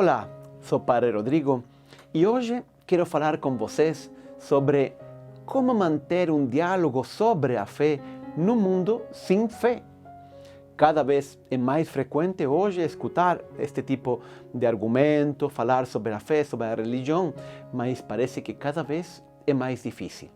Olá, sou Padre Rodrigo e hoje quero falar com vocês sobre como manter um diálogo sobre a fé num mundo sem fé. Cada vez é mais frequente hoje escutar este tipo de argumento, falar sobre a fé, sobre a religião, mas parece que cada vez é mais difícil.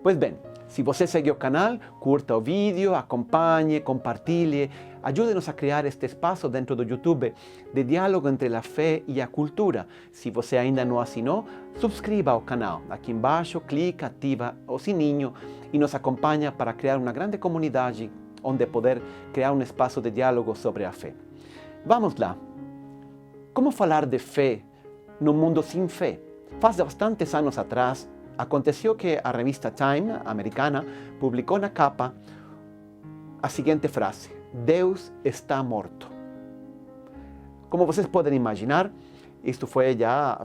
Pois bem, se você segue o canal, curta o vídeo, acompanhe, compartilhe, ajude-nos a criar este espaço dentro do YouTube de diálogo entre a fé e a cultura. Se você ainda não assinou, subscreva ao canal. Aqui embaixo, clica, ativa o sininho e nos acompanha para criar uma grande comunidade onde poder criar um espaço de diálogo sobre a fé. Vamos lá. Como falar de fé no mundo sem fé? Faz bastantes anos atrás, aconteceu que a revista Time, americana, publicou na capa a seguinte frase: Deus está morto. Como vocês podem imaginar, isto foi já,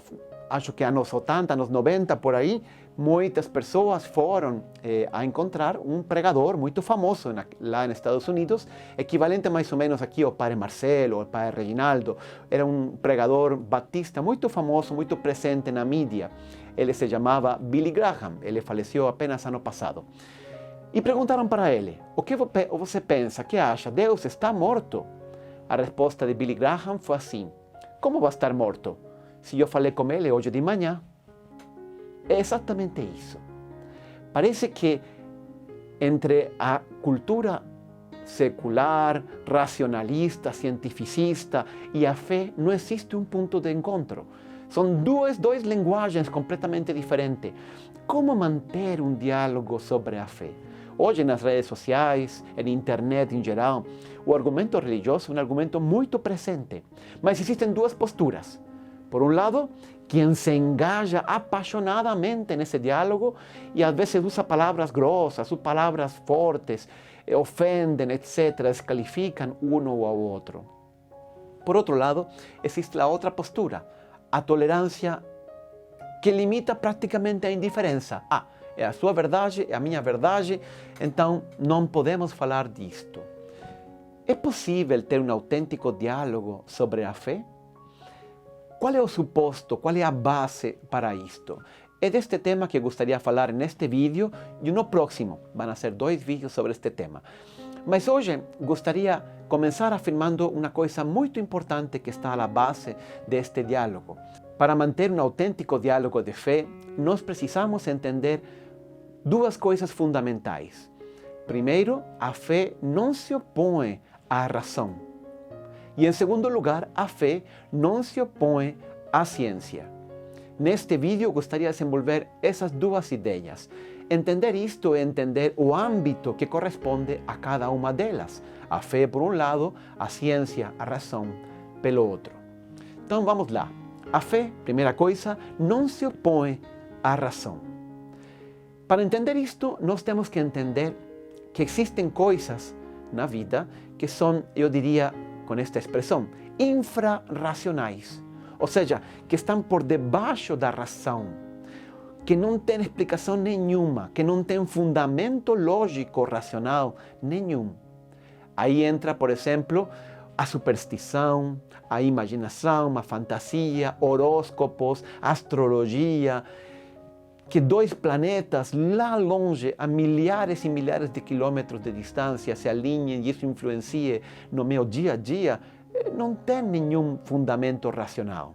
acho que anos 80, anos 90, por aí, muitas pessoas foram a encontrar um pregador muito famoso lá nos Estados Unidos, equivalente mais ou menos aqui ao Padre Marcelo, ao Padre Reginaldo. Era um pregador batista muito famoso, muito presente na mídia. Ele se chamava Billy Graham, ele faleceu apenas ano passado. E perguntaram para ele: o que você pensa, que acha? Deus está morto? A resposta de Billy Graham foi assim: como vai estar morto? Se eu falei com ele hoje de manhã. É exatamente isso. Parece que entre a cultura secular, racionalista, cientificista e a fé não existe um ponto de encontro. São duas linguagens completamente diferentes. Como manter um diálogo sobre a fé? Hoje, nas redes sociais, na internet em geral, o argumento religioso é um argumento muito presente. Mas existem duas posturas. Por um lado, quem se engaja apaixonadamente nesse diálogo e às vezes usa palavras grossas, palavras fortes, ofendem, etc., descalificam um ou ao outro. Por outro lado, existe a outra postura, a tolerância que limita praticamente a indiferença. É a sua verdade, é a minha verdade, então não podemos falar disto. É possível ter um autêntico diálogo sobre a fé? Qual é o suposto, qual é a base para isto? É deste tema que gostaria de falar neste vídeo e no próximo. Vão ser 2 vídeos sobre este tema. Mas hoje gostaria de começar afirmando uma coisa muito importante que está à base deste diálogo. Para manter um autêntico diálogo de fé, nós precisamos entender 2 coisas fundamentais. Primeiro, a fé não se opõe à razão. E em segundo lugar, a fé não se opõe à ciência. Neste vídeo, gostaria de desenvolver essas 2 ideias. Entender isto é entender o âmbito que corresponde a cada uma delas. A fé por um lado, a ciência, a razão, pelo outro. Então vamos lá. A fé, primeira coisa, não se opõe à razão. Para entender isto, nós temos que entender que existem coisas na vida que são, eu diria, com esta expressão, infrarracionais, ou seja, que estão por debaixo da razão, que não têm explicação nenhuma, que não têm fundamento lógico, racional nenhum. Aí entra, por exemplo, a superstição, a imaginação, a fantasia, horóscopos, astrologia, que 2 planetas lá longe, a milhares e milhares de quilômetros de distância, se alinhem e isso influencie no meu dia a dia, não tem nenhum fundamento racional.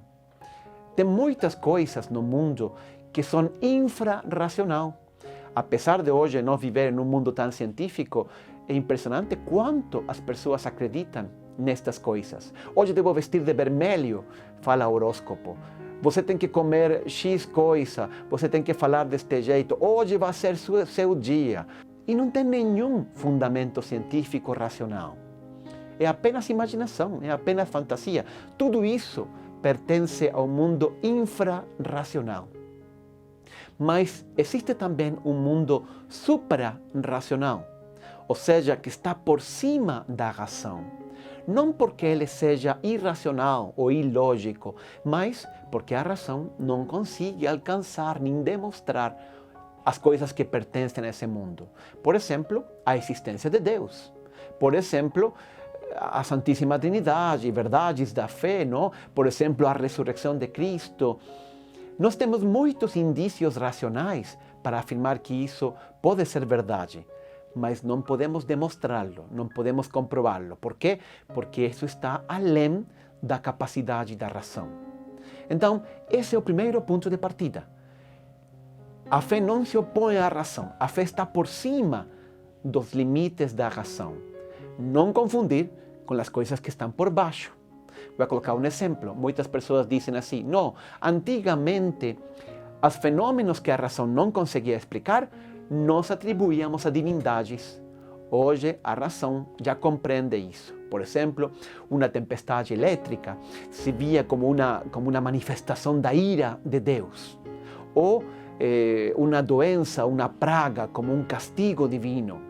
Tem muitas coisas no mundo que são infrarracional. Apesar de hoje não viver num mundo tão científico, é impressionante quanto as pessoas acreditam nestas coisas. Hoje devo vestir de vermelho, fala o horóscopo. Você tem que comer X coisa, você tem que falar deste jeito, hoje vai ser seu dia. E não tem nenhum fundamento científico racional. É apenas imaginação, é apenas fantasia. Tudo isso pertence ao mundo infrarracional. Mas existe também um mundo suprarracional, ou seja, que está por cima da razão. Não porque ele seja irracional ou ilógico, mas porque a razão não consegue alcançar nem demonstrar as coisas que pertencem a esse mundo. Por exemplo, a existência de Deus. Por exemplo, a Santíssima Trindade, verdades da fé, não? Por exemplo, a ressurreição de Cristo. Nós temos muitos indícios racionais para afirmar que isso pode ser verdade, mas não podemos demonstrá-lo, não podemos comprová-lo. Por quê? Porque isso está além da capacidade da razão. Então, esse é o primeiro ponto de partida. A fé não se opõe à razão, a fé está por cima dos limites da razão. Não confundir com as coisas que estão por baixo. Vou colocar um exemplo. Muitas pessoas dizem assim, não, antigamente, os fenômenos que a razão não conseguia explicar, nós atribuíamos a divindades. Hoje, a razão já compreende isso. Por exemplo, uma tempestade elétrica se via como uma manifestação da ira de Deus. Ou uma doença, uma praga, como um castigo divino.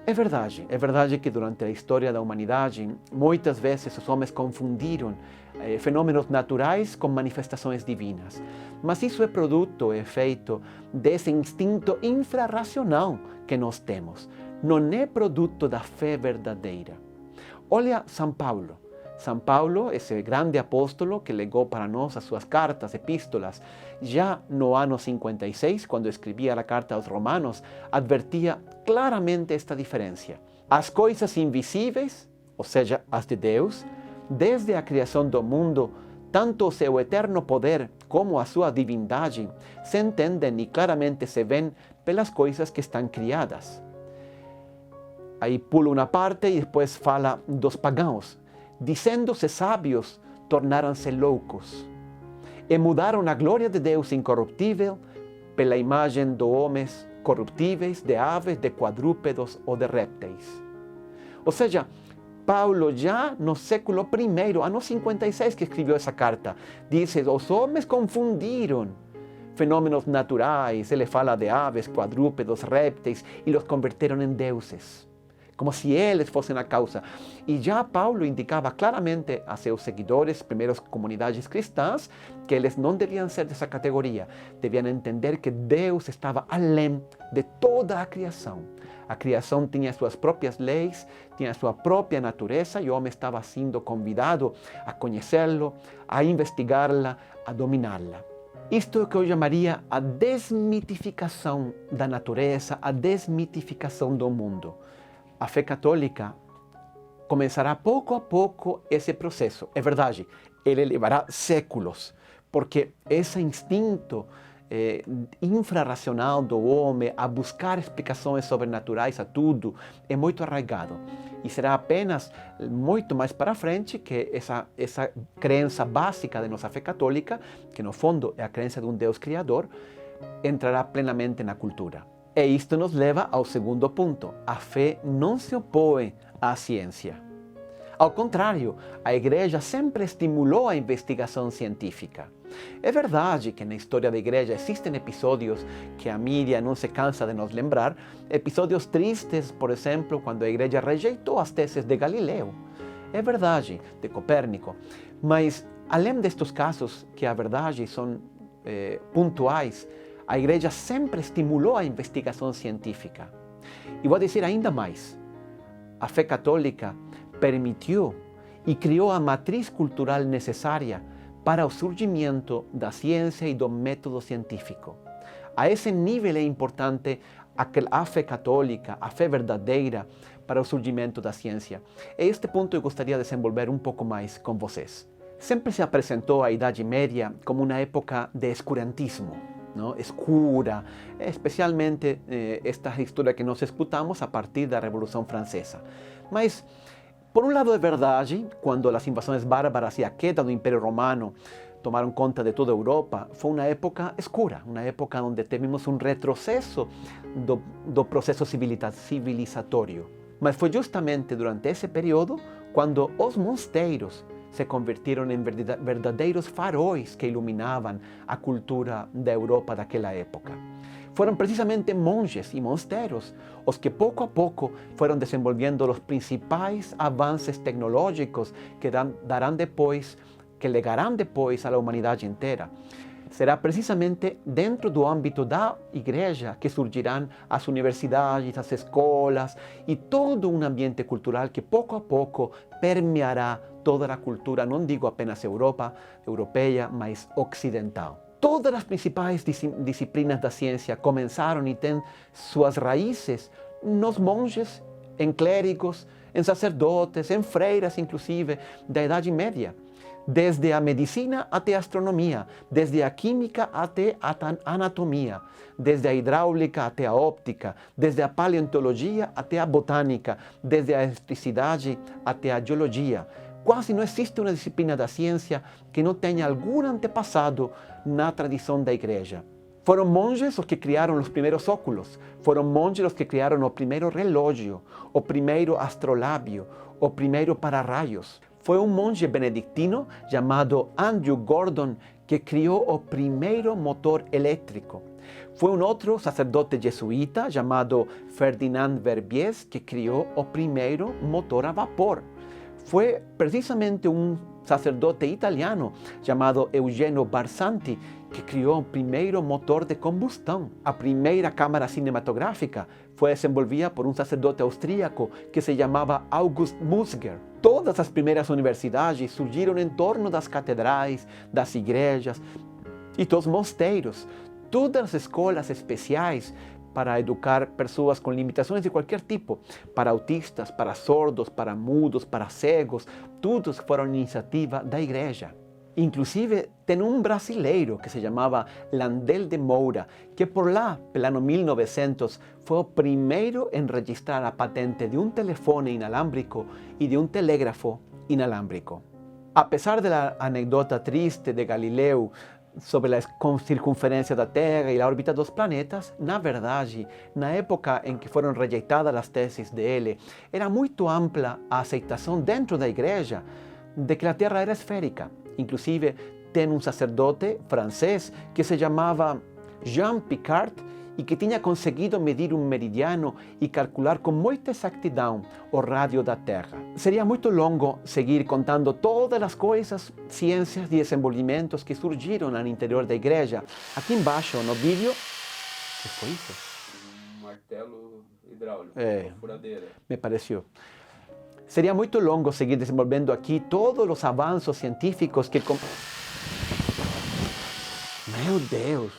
É verdade que durante a história da humanidade, muitas vezes os homens confundiram fenômenos naturais com manifestações divinas. Mas isso é produto, é efeito desse instinto infrarracional que nós temos. Não é produto da fé verdadeira. Olha São Paulo. São Paulo, esse grande apóstolo que legou para nós as suas cartas, epístolas, já no ano 56, quando escrevia a carta aos Romanos, advertia claramente esta diferença. As coisas invisíveis, ou seja, as de Deus, desde a criação do mundo, tanto o seu eterno poder como a sua divindade, se entendem e claramente se veem pelas coisas que estão criadas. Aí pula uma parte e depois fala dos pagãos. Dizendo-se sábios, tornaram-se loucos e mudaram a glória de Deus incorruptível pela imagem de homens corruptíveis, de aves, de quadrúpedos ou de répteis. Ou seja, Paulo já no século I, ano 56 que escreveu essa carta, diz que os homens confundiram fenômenos naturais, ele fala de aves, quadrúpedos, répteis e os converteram em deuses. Como se eles fossem a causa. E já Paulo indicava claramente a seus seguidores, primeiras comunidades cristãs, que eles não deviam ser dessa categoria. Deviam entender que Deus estava além de toda a criação. A criação tinha suas próprias leis, tinha sua própria natureza, e o homem estava sendo convidado a conhecê-lo, a investigá-la, a dominá-la. Isto é o que eu chamaria a desmitificação da natureza, a desmitificação do mundo. A fé católica começará pouco a pouco esse processo. É verdade, ele levará séculos, porque esse instinto infrarracional do homem a buscar explicações sobrenaturais a tudo é muito arraigado. E será apenas muito mais para frente que essa crença básica de nossa fé católica, que no fundo é a crença de um Deus criador, entrará plenamente na cultura. E isto nos leva ao segundo ponto. A fé não se opõe à ciência. Ao contrário, a Igreja sempre estimulou a investigação científica. É verdade que na história da Igreja existem episódios que a mídia não se cansa de nos lembrar, episódios tristes, por exemplo, quando a Igreja rejeitou as teses de Galileu. É verdade, de Copérnico. Mas, além destes casos que a verdade são pontuais, a Igreja sempre estimulou a investigação científica. E vou dizer ainda mais. A fé católica permitiu e criou a matriz cultural necessária para o surgimento da ciência e do método científico. A esse nível é importante a fé católica, a fé verdadeira para o surgimento da ciência. E este ponto eu gostaria de desenvolver um pouco mais com vocês. Sempre se apresentou a Idade Média como uma época de escurantismo, não? Escura, especialmente esta história que nós escutamos a partir da Revolução Francesa. Mas, por um lado é verdade, quando as invasões bárbaras e a queda do Império Romano tomaram conta de toda a Europa, foi uma época escura, uma época onde tivemos um retrocesso do processo civilizatório. Mas foi justamente durante esse período quando os mosteiros se convertiram em verdadeiros faróis que iluminavam a cultura da Europa daquela época. Foram precisamente monges e mosteiros os que pouco a pouco foram desenvolvendo os principais avanços tecnológicos que legarão depois à humanidade inteira. será precisamente dentro do âmbito da igreja que surgirão as universidades, as escolas e todo um ambiente cultural que pouco a pouco permeará toda a cultura, não digo apenas europeia, mas ocidental. Todas as principais disciplinas da ciência começaram e têm suas raízes nos monges, em clérigos, em sacerdotes, em freiras, inclusive, da Idade Média. Desde a medicina até a astronomia, desde a química até a anatomia, desde a hidráulica até a óptica, desde a paleontologia até a botânica, desde a eletricidade até a geologia. Quase não existe uma disciplina da ciência que não tenha algum antepassado na tradição da igreja. Foram monges os que criaram os primeiros óculos, foram monges os que criaram o primeiro relógio, o primeiro astrolábio, o primeiro para-raios. Foi um monge benedictino chamado Andrew Gordon que criou o primeiro motor elétrico. Foi um outro sacerdote jesuíta chamado Ferdinand Verbies que criou o primeiro motor a vapor. Foi precisamente um sacerdote italiano chamado Eugenio Barsanti que criou o primeiro motor de combustão. A primeira câmara cinematográfica foi desenvolvida por um sacerdote austríaco que se chamava August Musger. Todas as primeiras universidades surgiram em torno das catedrais, das igrejas e dos mosteiros. Todas as escolas especiais para educar pessoas com limitações de qualquer tipo, para autistas, para sordos, para mudos, para cegos, todos foram iniciativa da igreja. Inclusive, tem um brasileiro que se chamava Landel de Moura, que por lá, pelo ano 1900, foi o primeiro em registrar a patente de um telefone inalámbrico e de um telégrafo inalámbrico. Apesar da anedota triste de Galileu sobre a circunferência da Terra e a órbita dos planetas, na verdade, na época em que foram rejeitadas as teses dele, era muito ampla a aceitação dentro da igreja de que a Terra era esférica. Inclusive, tem um sacerdote francês que se chamava Jean Picard e que tinha conseguido medir um meridiano e calcular com muita exatidão o rádio da Terra. Seria muito longo seguir contando todas as coisas, ciências e desenvolvimentos que surgiram no interior da igreja. Aqui embaixo, no vídeo... O que foi isso? Um martelo hidráulico, uma furadeira. Me pareceu. Seria muito longo seguir desenvolvendo aqui todos os avanços científicos que... Meu Deus!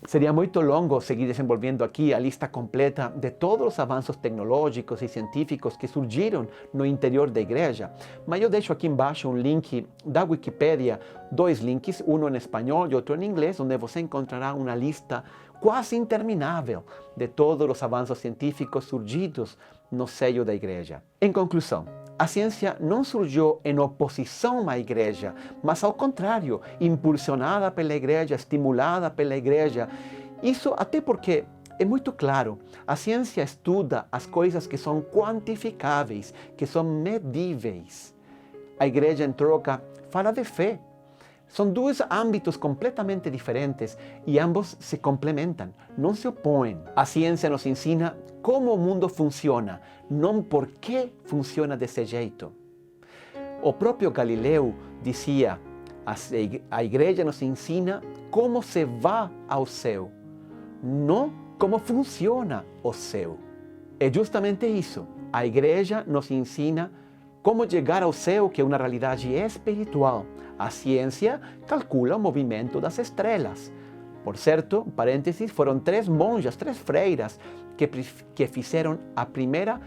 Seria muito longo seguir desenvolvendo aqui a lista completa de todos os avanços tecnológicos e científicos que surgiram no interior da igreja, mas eu deixo aqui embaixo um link da Wikipédia, dois links, um em espanhol e outro em inglês, onde você encontrará uma lista quase interminável de todos os avanços científicos surgidos no seio da igreja. Em conclusão, a ciência não surgiu em oposição à igreja, mas ao contrário, impulsionada pela igreja, estimulada pela igreja. Isso até porque é muito claro, a ciência estuda as coisas que são quantificáveis, que são medíveis. A igreja, em troca, fala de fé. São dois âmbitos completamente diferentes e ambos se complementam, não se opõem. A ciência nos ensina como o mundo funciona, não por que funciona desse jeito. O próprio Galileu dizia, a igreja nos ensina como se vai ao céu, não como funciona o céu. É justamente isso. A igreja nos ensina como chegar ao céu, que é uma realidade espiritual. A ciência calcula o movimento das estrelas. Por certo, parênteses, foram 3 monjas, 3 freiras, que fizeram a primeira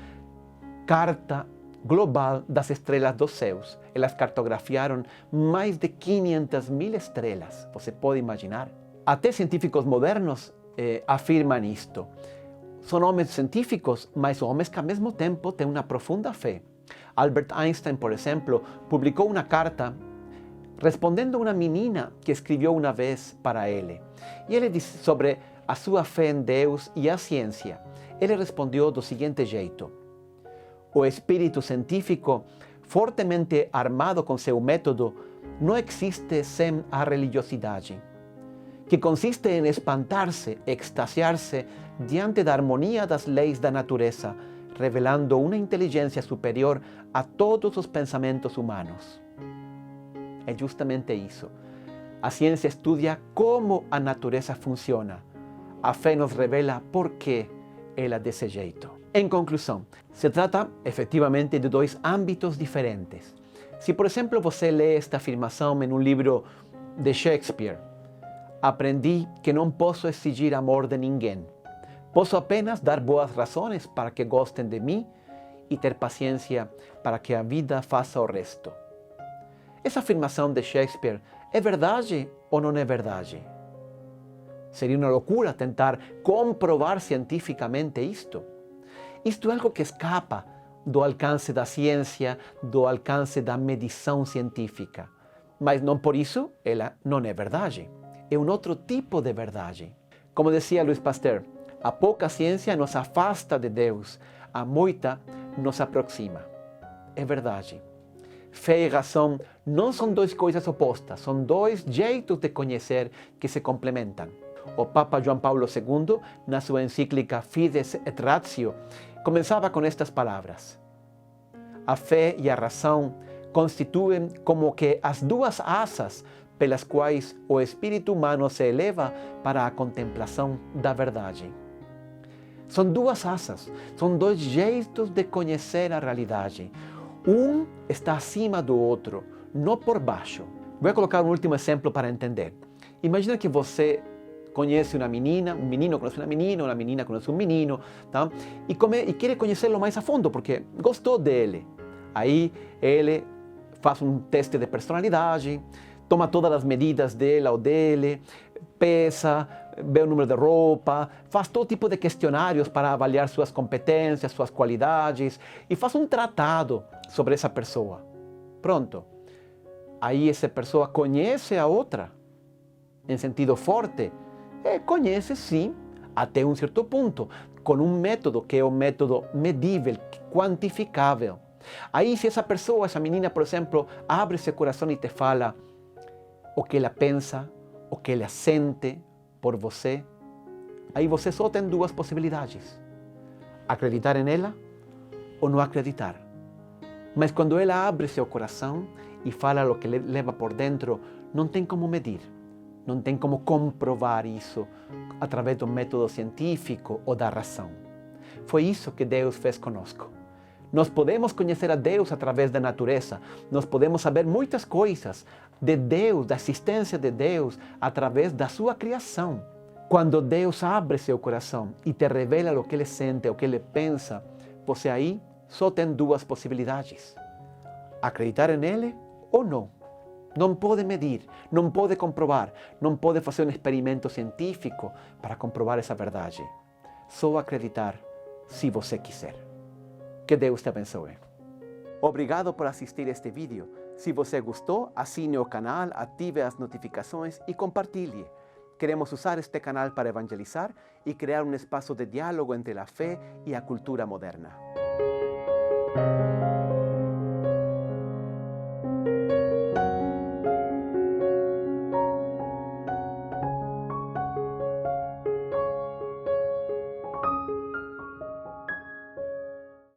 carta global das estrelas dos céus. Elas cartografiaram mais de 500.000 estrelas. Você pode imaginar? Até científicos modernos afirmam isto. São homens científicos, mas homens que ao mesmo tempo têm uma profunda fé. Albert Einstein, por exemplo, publicou uma carta respondendo a uma menina que escreveu uma vez para ele. E ele disse sobre a sua fé em Deus e a ciência. Ele respondeu do seguinte jeito: o espírito científico, fortemente armado com seu método, não existe sem a religiosidade, que consiste em espantar-se, extasiar-se diante da harmonia das leis da natureza, revelando uma inteligência superior a todos os pensamentos humanos. é justamente isso. A ciência estuda como a natureza funciona. A fé nos revela por que ela é desse jeito. Em conclusão, se trata efetivamente de dois âmbitos diferentes. Se, por exemplo, você lê esta afirmação em um livro de Shakespeare, aprendi que não posso exigir amor de ninguém. Posso apenas dar boas razões para que gostem de mim e ter paciência para que a vida faça o resto. Essa afirmação de Shakespeare é verdade ou não é verdade? Seria uma loucura tentar comprovar cientificamente isto. Isto é algo que escapa do alcance da ciência, do alcance da medição científica. Mas não por isso ela não é verdade. É um outro tipo de verdade. Como dizia Louis Pasteur, a pouca ciência nos afasta de Deus, a muita nos aproxima. É verdade. Fé e razão não são duas coisas opostas, são dois jeitos de conhecer que se complementam. O Papa João Paulo II, na sua encíclica Fides et Ratio, começava com estas palavras: a fé e a razão constituem como que as duas asas pelas quais o espírito humano se eleva para a contemplação da verdade. São duas asas, são dois jeitos de conhecer a realidade. Um está acima do outro, não por baixo. Vou colocar um último exemplo para entender. Imagina que você conhece uma menina, um menino conhece uma menina conhece um menino, tá? E quer conhecê-lo mais a fundo, porque gostou dele. Aí ele faz um teste de personalidade, toma todas as medidas dela ou dele, pesa, vê o número de roupa, faz todo tipo de questionários para avaliar suas competências, suas qualidades e faz um tratado sobre essa pessoa. Pronto. Aí essa pessoa conhece a outra, em sentido forte. Conhece sim, até um certo ponto, com um método que é o método medível, quantificável. Aí se essa pessoa, essa menina, por exemplo, abre seu coração e te fala o que ela pensa, o que ela sente por você, aí você só tem duas possibilidades: acreditar nela ou não acreditar. Mas quando ela abre seu coração e fala o que leva por dentro, não tem como medir, não tem como comprovar isso através do método científico ou da razão. Foi isso que Deus fez conosco. Nós podemos conhecer a Deus através da natureza, nós podemos saber muitas coisas de Deus, da existência de Deus, através da sua criação. Quando Deus abre seu coração e te revela o que Ele sente, o que Ele pensa, você aí só tem duas possibilidades: acreditar nele ou não. Não pode medir, não pode comprovar, não pode fazer um experimento científico para comprovar essa verdade. Só acreditar se você quiser. Que Deus te abençoe. Obrigado por assistir este vídeo. Se você gostou, assine o canal, ative as notificações e compartilhe. Queremos usar este canal para evangelizar e criar um espaço de diálogo entre a fé e a cultura moderna.